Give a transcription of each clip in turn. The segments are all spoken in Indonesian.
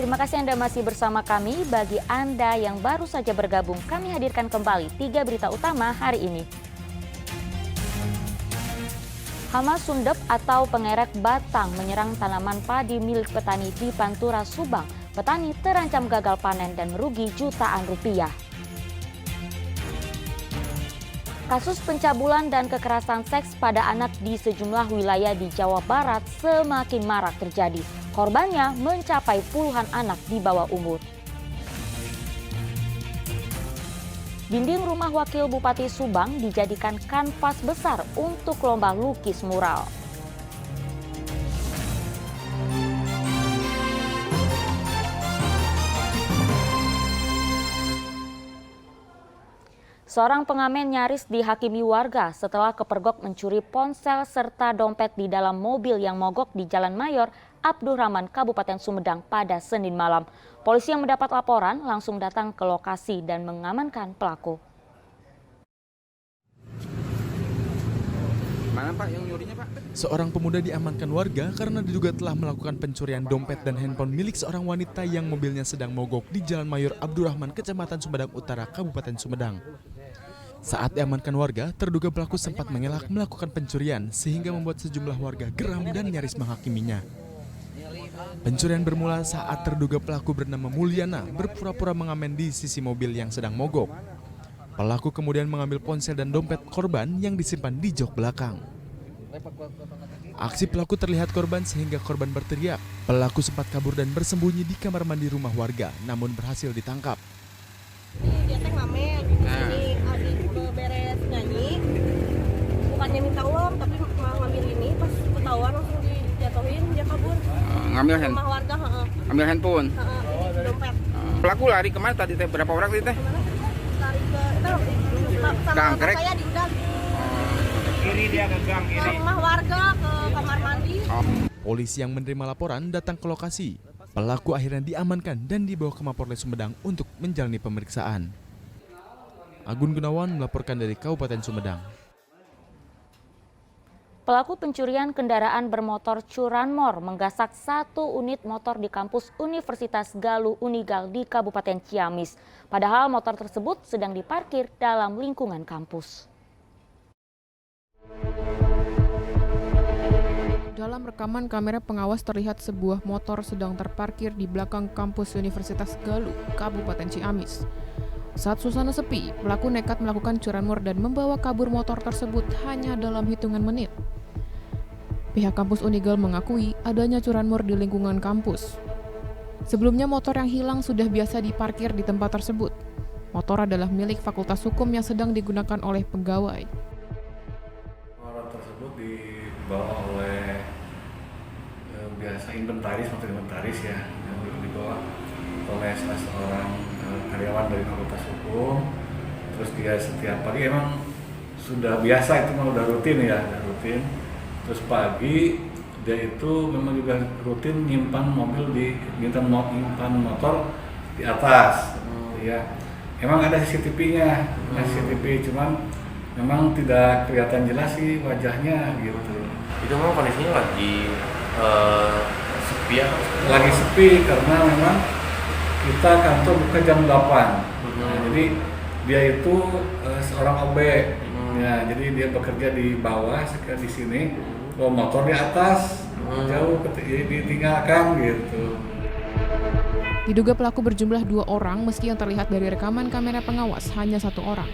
Terima kasih Anda masih bersama kami. Bagi Anda yang baru saja bergabung, kami hadirkan kembali 3 berita utama hari ini. Hama sundep atau pengerek batang menyerang tanaman padi milik petani di Pantura, Subang. Petani terancam gagal panen dan merugi jutaan rupiah. Kasus pencabulan dan kekerasan seks pada anak di sejumlah wilayah di Jawa Barat semakin marak terjadi. Korbannya mencapai puluhan anak di bawah umur. Dinding rumah Wakil Bupati Subang dijadikan kanvas besar untuk lomba lukis mural. Seorang pengamen nyaris dihakimi warga setelah kepergok mencuri ponsel serta dompet di dalam mobil yang mogok di Jalan Mayor Abdurrahman, Kabupaten Sumedang pada Senin malam. Polisi yang mendapat laporan langsung datang ke lokasi dan mengamankan pelaku. Mana Pak yang nyurinya Pak? Seorang pemuda diamankan warga karena diduga telah melakukan pencurian dompet dan handphone milik seorang wanita yang mobilnya sedang mogok di Jalan Mayor Abdurrahman, Kecamatan Sumedang Utara, Kabupaten Sumedang. Saat diamankan warga, terduga pelaku sempat mengelak melakukan pencurian sehingga membuat sejumlah warga geram dan nyaris menghakiminya. Pencurian bermula saat terduga pelaku bernama Mulyana berpura-pura mengamen di sisi mobil yang sedang mogok. Pelaku kemudian mengambil ponsel dan dompet korban yang disimpan di jok belakang. Aksi pelaku terlihat korban sehingga korban berteriak. Pelaku sempat kabur dan bersembunyi di kamar mandi rumah warga, namun berhasil ditangkap. Dia teh ngamen di sini habis beres nyanyi, bukannya minta uang tapi mau ngambil ini, pas ketahuan langsung dijatuhin, dia kabur. Ngambil Rumah warga, ambil handphone. Dompet. Pelaku lari kemana tadi teh? Berapa orang tadi teh? Lari ke itu sama Gangkrek. saya di gang. Kiri dia ke gang Ke rumah warga, ke kamar mandi. Polisi yang menerima laporan datang ke lokasi. Pelaku akhirnya diamankan dan dibawa ke Mapolres Sumedang untuk menjalani pemeriksaan. Agun Gunawan melaporkan dari Kabupaten Sumedang. Pelaku pencurian kendaraan bermotor curanmor menggasak 1 unit motor di kampus Universitas Galuh Unigal di Kabupaten Ciamis. Padahal motor tersebut sedang diparkir dalam lingkungan kampus. Dalam rekaman kamera pengawas terlihat sebuah motor sedang terparkir di belakang kampus Universitas Galuh, Kabupaten Ciamis. Saat suasana sepi, pelaku nekat melakukan curanmor dan membawa kabur motor tersebut hanya dalam hitungan menit. Pihak kampus Unigal mengakui adanya curanmor di lingkungan kampus. Sebelumnya motor yang hilang sudah biasa diparkir di tempat tersebut. Motor adalah milik Fakultas Hukum yang sedang digunakan oleh pegawai. Motor tersebut dibawa oleh biasa inventaris ya, yang dibawa oleh salah seorang karyawan dari Fakultas Hukum. Terus dia setiap pagi emang sudah biasa, itu memang udah rutin ya, Terus pagi dia itu memang juga rutin nyimpan motor di atas, ya. Emang ada CCTV-nya, cuman memang tidak kelihatan jelas sih wajahnya gitu. Itu memang kondisinya lagi sepi ya? Lagi sepi karena memang kita kantor buka jam 8. Nah, jadi dia itu seorang OB. Ya, jadi dia bekerja di bawah, sekarang di sini, bawa motor di atas, jauh ditinggalkan gitu. Diduga pelaku berjumlah 2 orang meski yang terlihat dari rekaman kamera pengawas hanya 1 orang.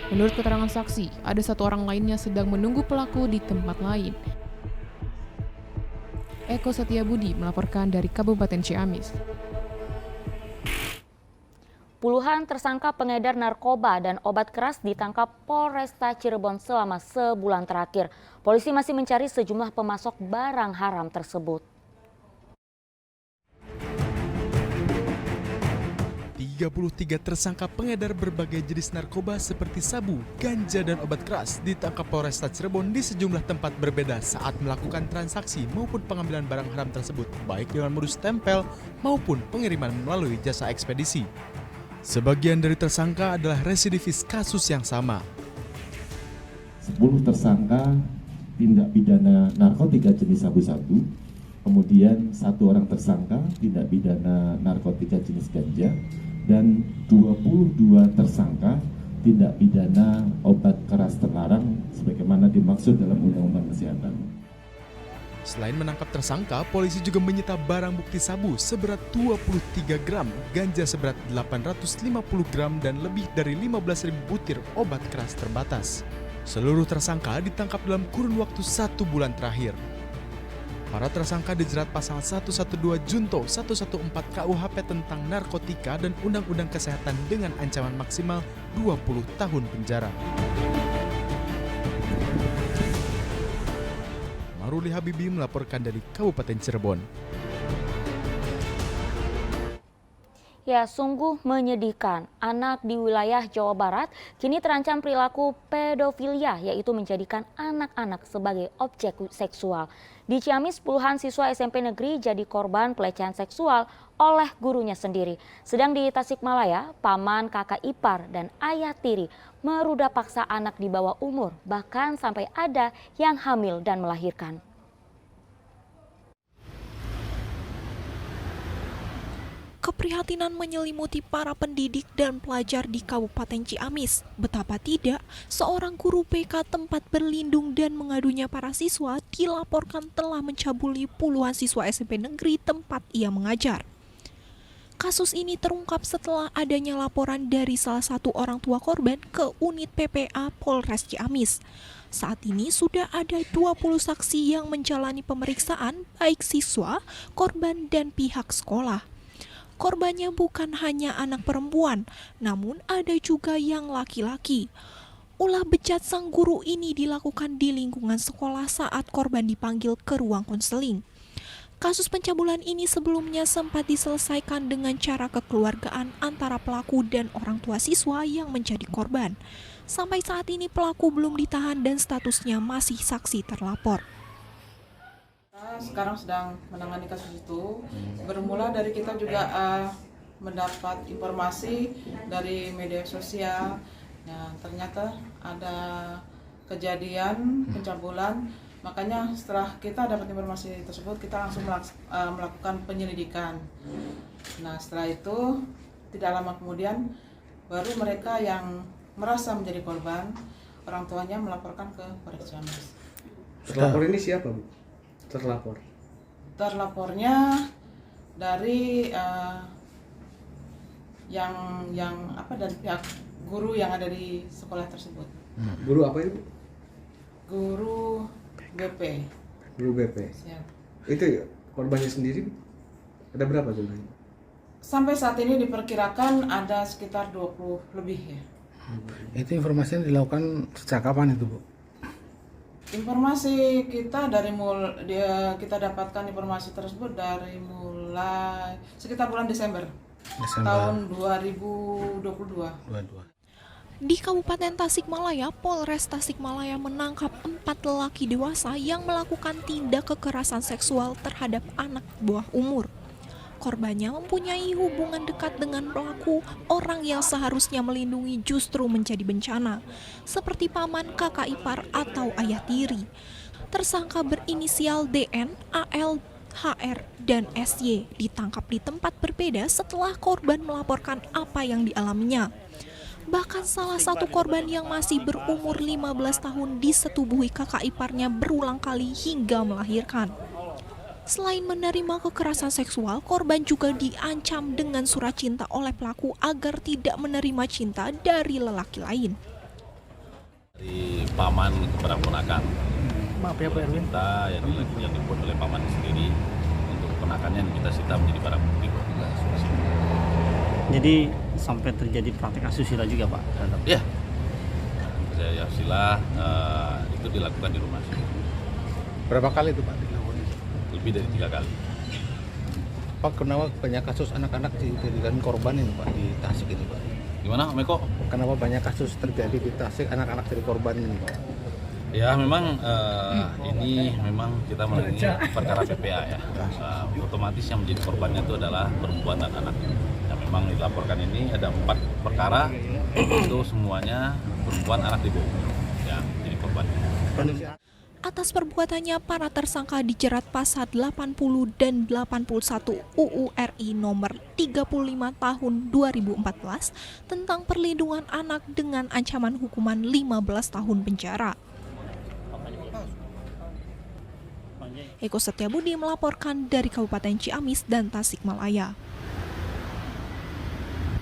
Menurut keterangan saksi, ada 1 orang lainnya sedang menunggu pelaku di tempat lain. Eko Setiabudi melaporkan dari Kabupaten Ciamis. Puluhan tersangka pengedar narkoba dan obat keras ditangkap Polresta Cirebon selama sebulan terakhir. Polisi masih mencari sejumlah pemasok barang haram tersebut. 33 tersangka pengedar berbagai jenis narkoba seperti sabu, ganja, dan obat keras ditangkap Polresta Cirebon di sejumlah tempat berbeda saat melakukan transaksi maupun pengambilan barang haram tersebut, baik dengan modus tempel maupun pengiriman melalui jasa ekspedisi. Sebagian dari tersangka adalah residivis kasus yang sama. 10 tersangka tindak pidana narkotika jenis sabu-sabu Kemudian 1 orang tersangka tindak pidana narkotika jenis ganja dan 22 tersangka tindak pidana obat keras terlarang sebagaimana dimaksud dalam Undang-Undang Kesehatan. Selain menangkap tersangka, polisi juga menyita barang bukti sabu seberat 23 gram, ganja seberat 850 gram, dan lebih dari 15.000 butir obat keras terbatas. Seluruh tersangka ditangkap dalam kurun waktu 1 bulan terakhir. Para tersangka dijerat pasal 112 Junto 114 KUHP tentang narkotika dan Undang-Undang Kesehatan dengan ancaman maksimal 20 tahun penjara. Maruli Habibi melaporkan dari Kabupaten Cirebon. Ya, sungguh menyedihkan. Anak di wilayah Jawa Barat kini terancam perilaku pedofilia, yaitu menjadikan anak-anak sebagai objek seksual. Di Ciamis, puluhan siswa SMP negeri jadi korban pelecehan seksual oleh gurunya sendiri. Sedang di Tasikmalaya, paman, kakak ipar, dan ayah tiri meruda paksa anak di bawah umur, bahkan sampai ada yang hamil dan melahirkan. Keprihatinan menyelimuti para pendidik dan pelajar di Kabupaten Ciamis. Betapa tidak, seorang guru BK tempat berlindung dan mengadunya para siswa dilaporkan telah mencabuli puluhan siswa SMP negeri tempat ia mengajar. Kasus ini terungkap setelah adanya laporan dari salah satu orang tua korban ke unit PPA Polres Ciamis. Saat ini sudah ada 20 saksi yang menjalani pemeriksaan, baik siswa, korban, dan pihak sekolah. Korbannya bukan hanya anak perempuan, namun ada juga yang laki-laki. Ulah bejat sang guru ini dilakukan di lingkungan sekolah saat korban dipanggil ke ruang konseling. Kasus pencabulan ini sebelumnya sempat diselesaikan dengan cara kekeluargaan antara pelaku dan orang tua siswa yang menjadi korban. Sampai saat ini pelaku belum ditahan dan statusnya masih saksi terlapor. Sekarang sedang menangani kasus itu. Bermula dari kita juga mendapat informasi dari media sosial. Nah, ternyata ada kejadian pencabulan. Makanya setelah kita dapat informasi tersebut, kita langsung melakukan penyelidikan. Nah, setelah itu tidak lama kemudian baru mereka yang merasa menjadi korban, orang tuanya melaporkan ke Polres Ciamis. Terlapor ini siapa, Bu? Terlapornya dari dari pihak guru yang ada di sekolah tersebut. Guru apa itu? Guru BP. Guru BP. Siap. Itu ya, korbannya sendiri ada berapa jumlahnya? Sampai saat ini diperkirakan ada sekitar 20 lebih ya. Itu informasinya dilakukan sejak kapan itu, Bu? Informasi kita kita dapatkan informasi tersebut dari mulai sekitar bulan Desember. Tahun 2022. Di Kabupaten Tasikmalaya, Polres Tasikmalaya menangkap 4 lelaki dewasa yang melakukan tindak kekerasan seksual terhadap anak buah umur. Korbannya mempunyai hubungan dekat dengan pelaku, orang yang seharusnya melindungi justru menjadi bencana, seperti paman, kakak ipar, atau ayah tiri. Tersangka berinisial DN, AL, HR, dan SY ditangkap di tempat berbeda setelah korban melaporkan apa yang dialaminya. Bahkan salah satu korban yang masih berumur 15 tahun disetubuhi kakak iparnya berulang kali hingga melahirkan. Selain menerima kekerasan seksual, korban juga diancam dengan surat cinta oleh pelaku agar tidak menerima cinta dari lelaki lain. Dari paman kepada ponakan. Maaf ya Pak Erwin. Cinta yang dibuat oleh paman sendiri untuk ponakannya kita sita menjadi barang bukti. Jadi sampai terjadi praktek asusila juga Pak? Iya. Asusila itu dilakukan di rumah. Berapa kali itu Pak? Lebih dari 3 kali. Pak, kenapa banyak kasus anak-anak dijadikan korban ini Pak di Tasik ini Pak? Gimana Meko? Kenapa banyak kasus terjadi di Tasik anak-anak jadi korban ini Pak? Ya memang ini memang kita melalui perkara PPA ya. Otomatis yang menjadi korbannya itu adalah perempuan dan anak. Yang memang dilaporkan ini ada 4 perkara, itu semuanya perempuan anak di bawah yang jadi korbannya. Atas perbuatannya, para tersangka dijerat pasal 80 dan 81 UU RI nomor 35 tahun 2014 tentang perlindungan anak dengan ancaman hukuman 15 tahun penjara. Eko Setiabudi melaporkan dari Kabupaten Ciamis dan Tasikmalaya.